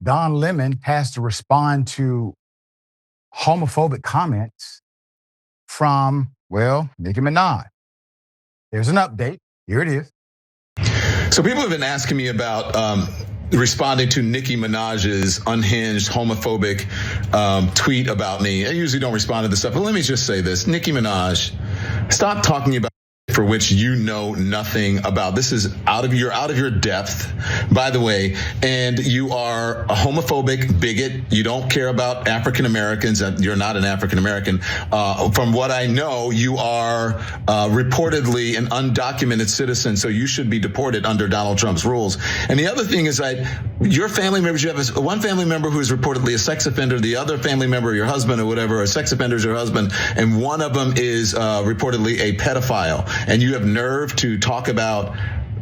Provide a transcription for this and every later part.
Don Lemon has to respond to homophobic comments from, well, Nicki Minaj. There's an update. Here it is. So people have been asking me about responding to Nicki Minaj's unhinged homophobic tweet about me. I usually don't respond to this stuff, but let me just say this. Nicki Minaj, stop talking about for which you know nothing about. This is out of your depth, by the way, and you are a homophobic bigot. You don't care about African Americans. You're not an African American. From what I know, you are reportedly an undocumented citizen, so you should be deported under Donald Trump's rules. And the other thing is that your family members, you have one family member who is reportedly a sex offender, the other family member, your husband or whatever, a sex offender is your husband, and one of them is reportedly a pedophile. And you have nerve to talk about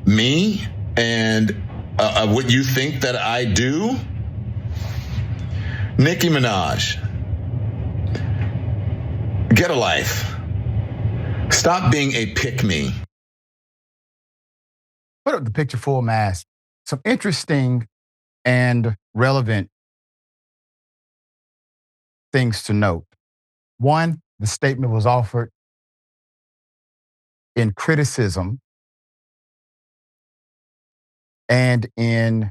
me and what you think that I do? Nicki Minaj, get a life. Stop being a pick-me. Put up the picture full mask. Some interesting and relevant things to note. One, the statement was offered in criticism and in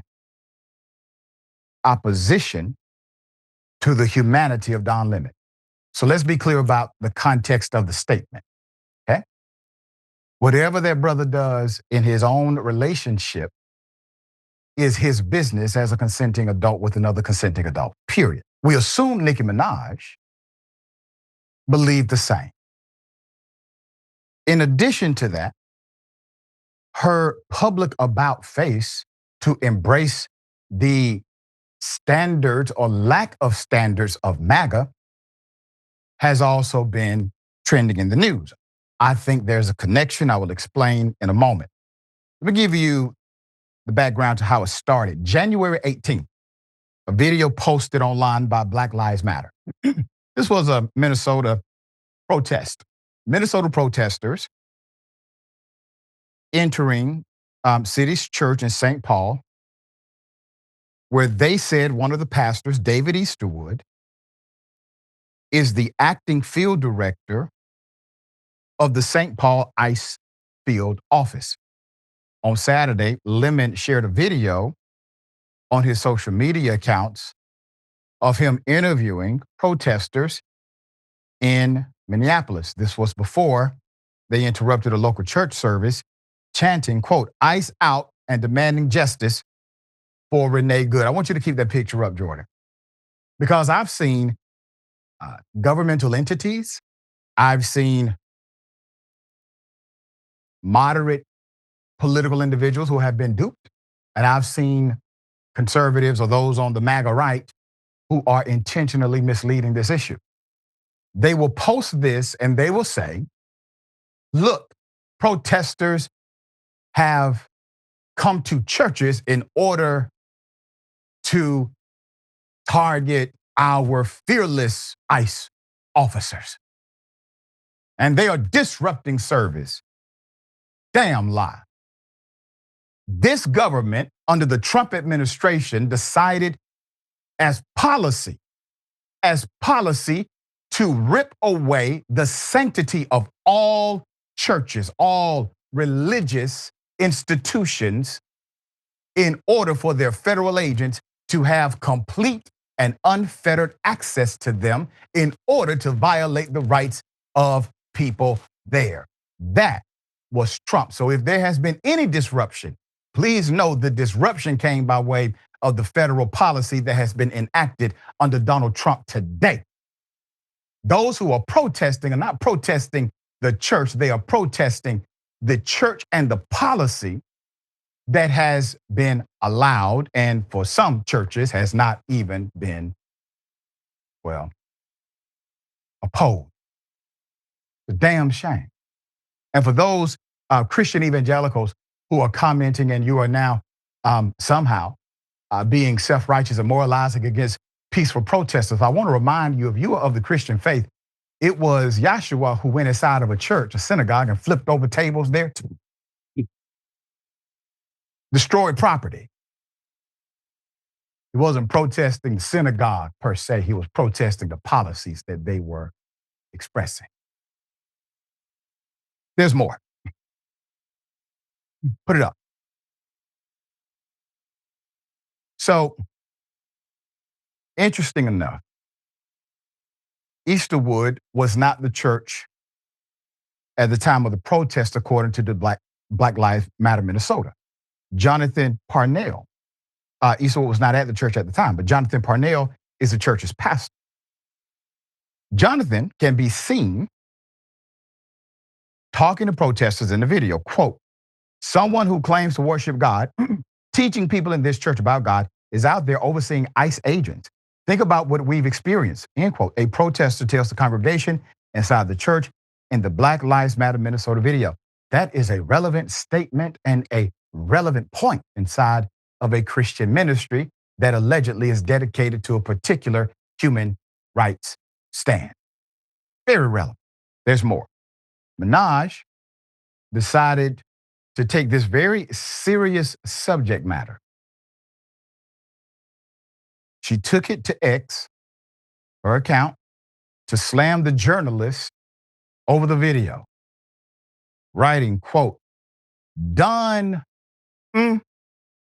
opposition to the humanity of Don Lemon. So let's be clear about the context of the statement, okay? Whatever that brother does in his own relationship is his business as a consenting adult with another consenting adult, period. We assume Nicki Minaj believed the same. In addition to that, her public about face to embrace the standards or lack of standards of MAGA has also been trending in the news. I think there's a connection I will explain in a moment. Let me give you the background to how it started. January 18th, a video posted online by Black Lives Matter. This was a Minnesota protest. Minnesota protesters entering City's Church in St. Paul, where they said one of the pastors, David Easterwood, is the acting field director of the St. Paul ICE field office. On Saturday, Lemon shared a video on his social media accounts of him interviewing protesters in Minneapolis. This was before they interrupted a local church service, chanting, quote, "ICE out," and demanding justice for Renee Good. I want you to keep that picture up, Jordan, because I've seen governmental entities, I've seen moderate political individuals who have been duped, and I've seen conservatives or those on the MAGA right who are intentionally misleading this issue. They will post this and they will say, look, protesters have come to churches in order to target our fearless ICE officers. And they are disrupting service. Damn lie. This government, under the Trump administration, decided as policy to rip away the sanctity of all churches, all religious institutions, in order for their federal agents to have complete and unfettered access to them in order to violate the rights of people there. That was Trump. So if there has been any disruption, please know the disruption came by way of the federal policy that has been enacted under Donald Trump today. Those who are protesting are not protesting the church, they are protesting the church and the policy that has been allowed, and for some churches has not even been, well, opposed. It's a damn shame. And for those Christian evangelicals who are commenting and you are now somehow being self-righteous and moralizing against peaceful protesters, I want to remind you, if you are of the Christian faith, it was Yahshua who went inside of a church, a synagogue, and flipped over tables there too. Destroyed property. He wasn't protesting the synagogue per se. He was protesting the policies that they were expressing. There's more. Put it up. So, interesting enough, Easterwood was not the church at the time of the protest, according to the Black Lives Matter Minnesota. Jonathan Parnell, Easterwood was not at the church at the time, but Jonathan Parnell is the church's pastor. Jonathan can be seen talking to protesters in the video, quote, "Someone who claims to worship God, teaching people in this church about God, is out there overseeing ICE agents. Think about what we've experienced," end quote. A protester tells the congregation inside the church in the Black Lives Matter Minnesota video. That is a relevant statement and a relevant point inside of a Christian ministry that allegedly is dedicated to a particular human rights stand. Very relevant. There's more. Minaj decided to take this very serious subject matter. She took it to X, her account, to slam the journalist over the video, writing, quote, "Don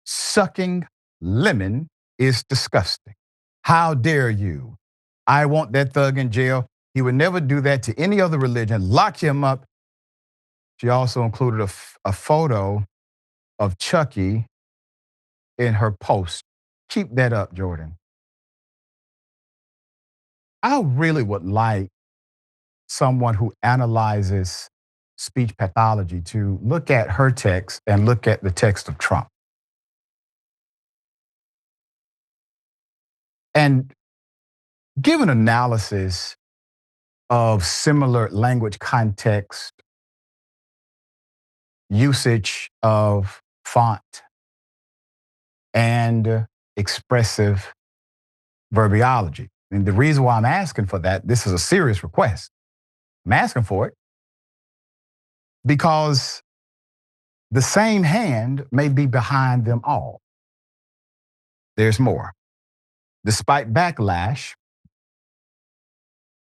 sucking lemon is disgusting. How dare you? I want that thug in jail. He would never do that to any other religion. Lock him up." She also included a photo of Chucky in her post. Keep that up, Jordan. I really would like someone who analyzes speech pathology to look at her text and look at the text of Trump. And give an analysis of similar language context, usage of font, and expressive verbiology. And the reason why I'm asking for that, this is a serious request. I'm asking for it because the same hand may be behind them all. There's more. Despite backlash,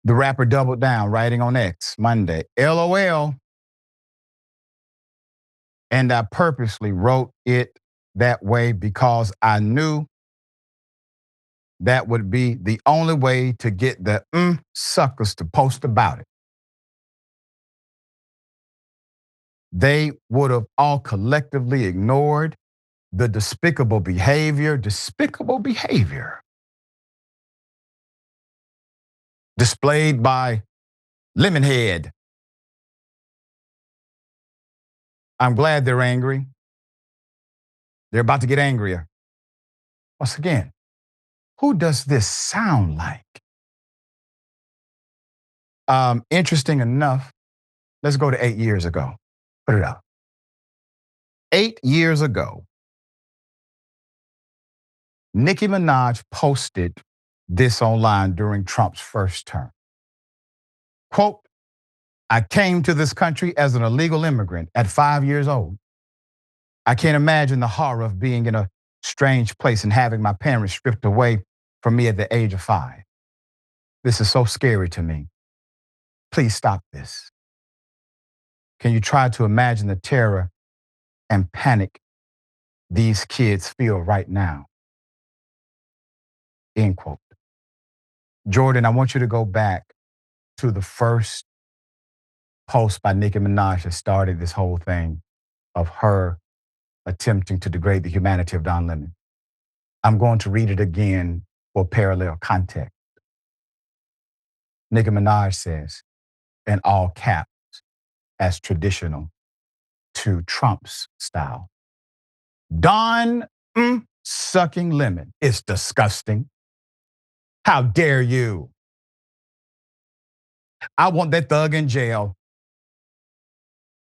the rapper doubled down, writing on X Monday, "LOL, and I purposely wrote it that way because I knew that would be the only way to get the suckers to post about it. They would have all collectively ignored the despicable behavior displayed by Lemonhead. I'm glad they're angry. They're about to get angrier." Once again, who does this sound like? Interesting enough, let's go to 8 years ago. Put it up. 8 years ago, Nicki Minaj posted this online during Trump's first term. Quote, "I came to this country as an illegal immigrant at 5 years old. I can't imagine the horror of being in a strange place and having my parents stripped away from me at the age of 5. This is so scary to me. Please stop this. Can you try to imagine the terror and panic these kids feel right now?" End quote. Jordan, I want you to go back to the first post by Nicki Minaj that started this whole thing of her attempting to degrade the humanity of Don Lemon. I'm going to read it again for parallel context. Nicki Minaj says, in all caps, as traditional to Trump's style, "Don sucking lemon is disgusting. How dare you? I want that thug in jail.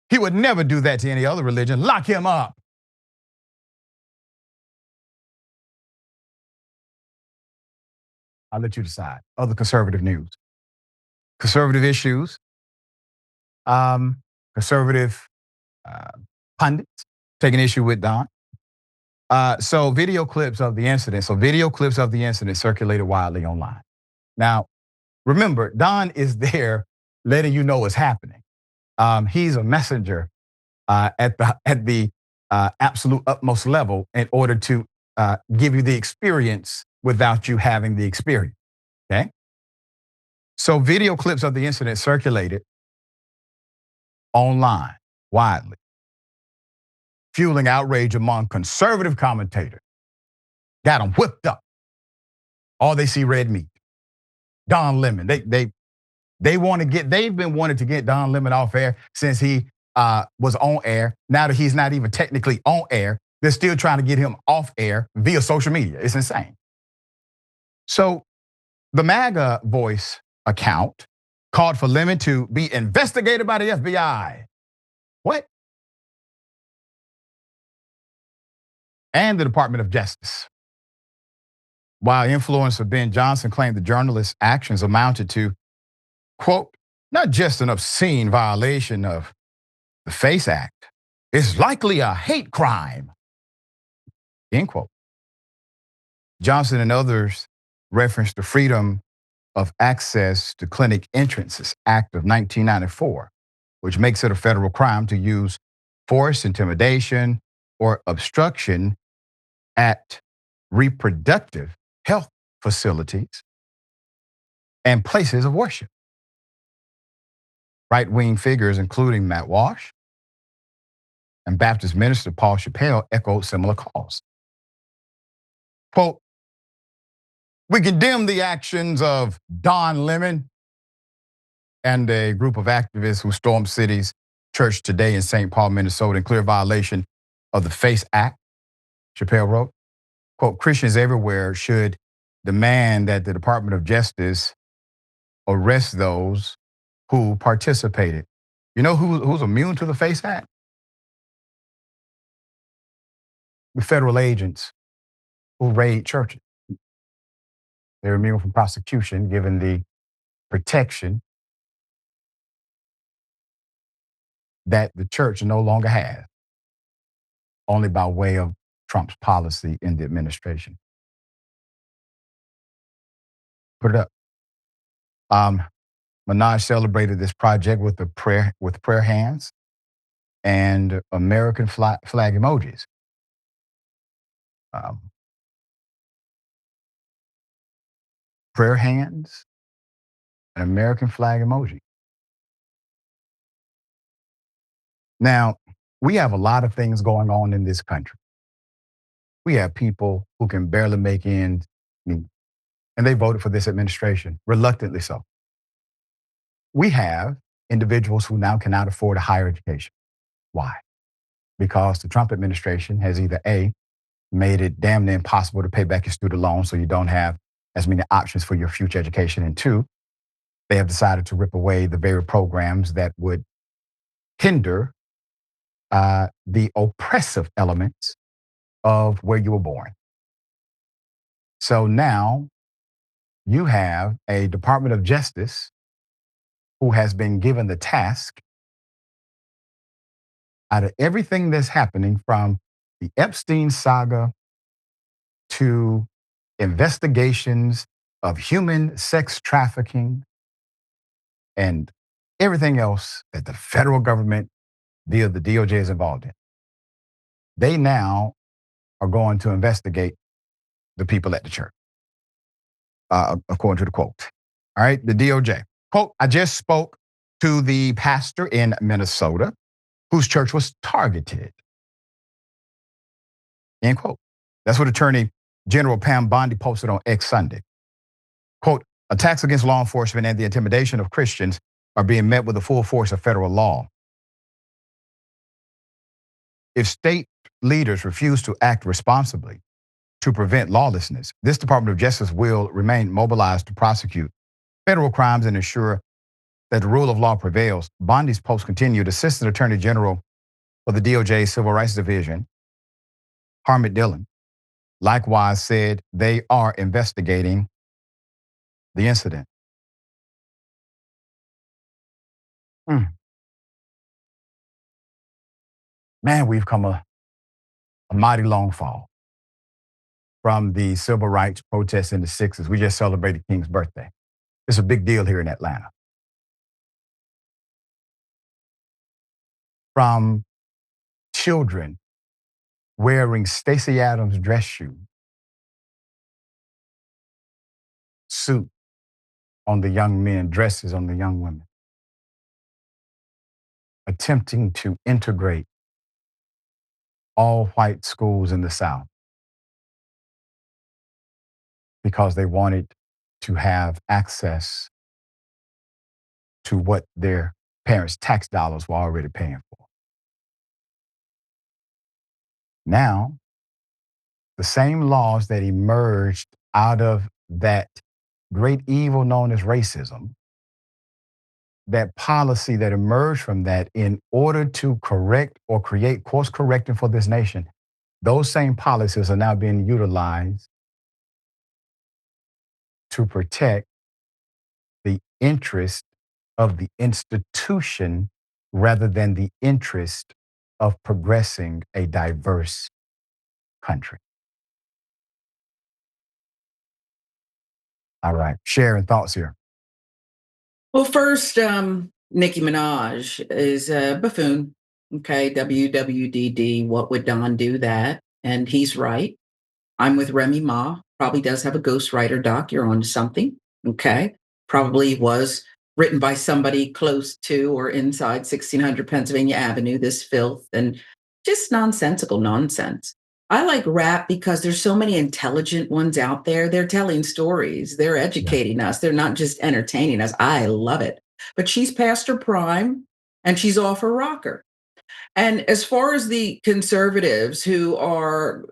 He would never do that to any other religion. Lock him up." I'll let you decide. Other conservative news. Conservative issues. Conservative uh, pundits taking issue with Don. So video clips of the incident. So video clips of the incident circulated widely online. Now, remember, Don is there letting you know what's happening. He's a messenger at the absolute utmost level in order to give you the experience without you having the experience. Okay. So video clips of the incident circulated online widely, fueling outrage among conservative commentators. Got them whipped up. All they see red meat. Don Lemon. They want to get. They've been wanting to get Don Lemon off air since he was on air. Now that he's not even technically on air, they're still trying to get him off air via social media. It's insane. So the MAGA Voice account called for Lemon to be investigated by the FBI. What? And the Department of Justice. While influencer Ben Johnson claimed the journalist's actions amounted to, quote, not just an obscene violation of the FACE Act, it's likely a hate crime, end quote. Johnson and others referenced the Freedom of Access to Clinic Entrances Act of 1994, which makes it a federal crime to use force, intimidation, or obstruction at reproductive health facilities and places of worship. Right-wing figures, including Matt Walsh and Baptist minister Paul Chappelle, echoed similar calls. Quote, we condemn the actions of Don Lemon and a group of activists who stormed cities church today in St. Paul, Minnesota, in clear violation of the FACE Act, Chappelle wrote. Quote, Christians everywhere should demand that the Department of Justice arrest those who participated. You know who's immune to the FACE Act? The federal agents who raid churches. They're immune from prosecution given the protection that the church no longer has, only by way of Trump's policy in the administration. Put it up. Minaj celebrated this project with prayer hands and American flag emojis. Prayer hands and American flag emoji. Now, we have a lot of things going on in this country. We have people who can barely make ends meet, and they voted for this administration, reluctantly so. We have individuals who now cannot afford a higher education. Why? Because the Trump administration has either A, made it damn near impossible to pay back your student loans, so you don't have as many options for your future education, and two, they have decided to rip away the very programs that would hinder the oppressive elements of where you were born. So now you have a Department of Justice who has been given the task, out of everything that's happening from the Epstein saga to investigations of human sex trafficking and everything else that the federal government via the DOJ is involved in. They now are going to investigate the people at the church, according to the quote. All right, the DOJ. Quote, I just spoke to the pastor in Minnesota whose church was targeted. End quote. That's what Attorney General Pam Bondi posted on X Sunday. Quote, attacks against law enforcement and the intimidation of Christians are being met with the full force of federal law. If state leaders refuse to act responsibly to prevent lawlessness, this Department of Justice will remain mobilized to prosecute federal crimes and ensure that the rule of law prevails. Bondi's post continued. Assistant Attorney General for the DOJ Civil Rights Division, Harmit Dillon, likewise said they are investigating the incident. Man, we've come a mighty long fall. from the civil rights protests in the 60s. We just celebrated King's birthday. It's a big deal here in Atlanta. From children wearing Stacey Adams dress shoes, suit on the young men, dresses on the young women, attempting to integrate all white schools in the South because they wanted to have access to what their parents' tax dollars were already paying for. Now, the same laws that emerged out of that great evil known as racism, that policy that emerged from that in order to correct or create course correcting for this nation, those same policies are now being utilized to protect the interest of the institution rather than the interest of progressing a diverse country. All right, Sharon, thoughts here. Well, first, Nicki Minaj is a buffoon. Okay, WWDD, what would Don do that? And he's right. I'm with Remy Ma. Probably does have a ghostwriter, Doc. You're on to something. Okay. Probably was written by somebody close to or inside 1600 Pennsylvania Avenue, this filth and just nonsensical nonsense. I like rap because there's so many intelligent ones out there. They're telling stories. They're educating us. They're not just entertaining us. I love it. But she's past her prime and she's off her rocker. And as far as the conservatives who are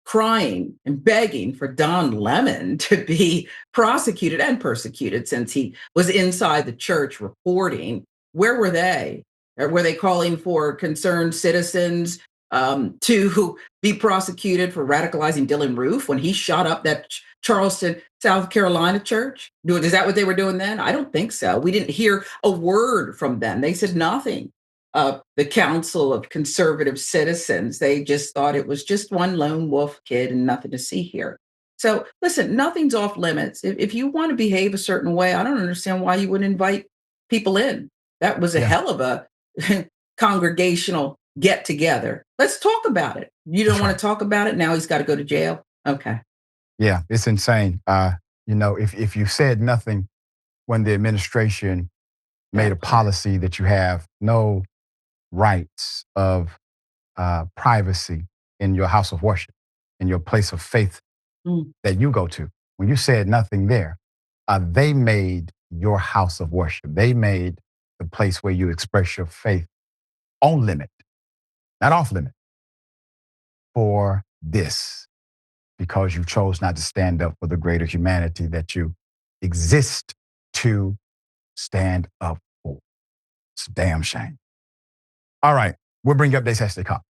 crying and begging for Don Lemon to be prosecuted and persecuted since he was inside the church reporting, where were they? Or were they calling for concerned citizens to be prosecuted for radicalizing Dylan Roof when he shot up that Charleston, South Carolina church? Is that what they were doing then? I don't think so. We didn't hear a word from them. They said nothing. The Council of Conservative Citizens, they just thought it was just one lone wolf kid and nothing to see here. So listen, nothing's off limits. If you want to behave a certain way, I don't understand why you wouldn't invite people in. That was a hell of a congregational get together. Let's talk about it. You don't want to talk about it? Now he's got to go to jail? Okay. Yeah, it's insane. If you said nothing when the administration made a policy that you have no rights of privacy in your house of worship, in your place of faith that you go to. When you said nothing there, they made your house of worship. They made the place where you express your faith on limit, not off limit, for this, because you chose not to stand up for the greater humanity that you exist to stand up for. It's a damn shame. All right, we'll bring you updates as they come.